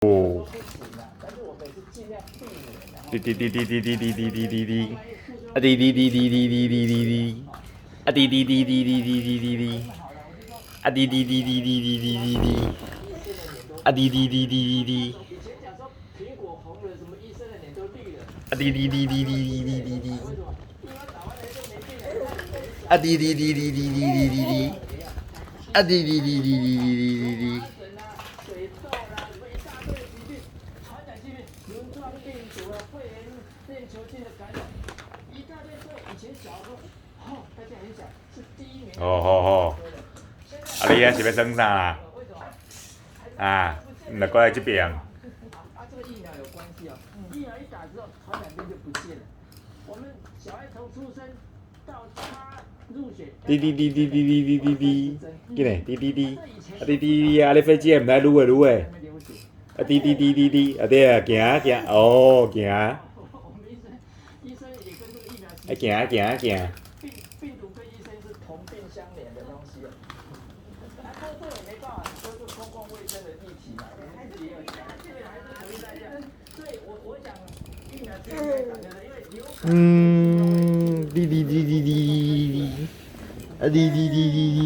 哦，滴滴滴滴滴滴滴滴滴滴滴，啊滴滴滴滴滴滴滴滴滴，啊滴滴滴滴滴滴滴滴滴，啊滴滴滴滴滴滴滴滴滴，啊滴滴滴滴滴滴，啊滴滴滴滴滴滴滴滴滴，啊滴滴滴滴滴滴滴滴滴，啊滴滴滴滴滴滴滴滴。哦好好，啊你啊是要耍啥啦？啊，你过来这边。这个疫苗有关系哦，疫苗一打之后，传染病就不见了。我们小孩从出生到他入学，滴滴滴滴滴滴滴滴滴，紧嘞，滴滴滴，啊滴滴滴啊，你飞机唔来撸诶撸诶，啊滴滴滴滴滴，啊对啊，行行，哦行，啊行行行。病毒跟医生是同病相怜的东西。这也没办法，这是公共卫生的议题嘛，还是也有讲，这个还是鼓励大家。所以我讲疫苗是应该打的，因为有。滴滴滴滴滴滴滴，啊滴滴滴滴滴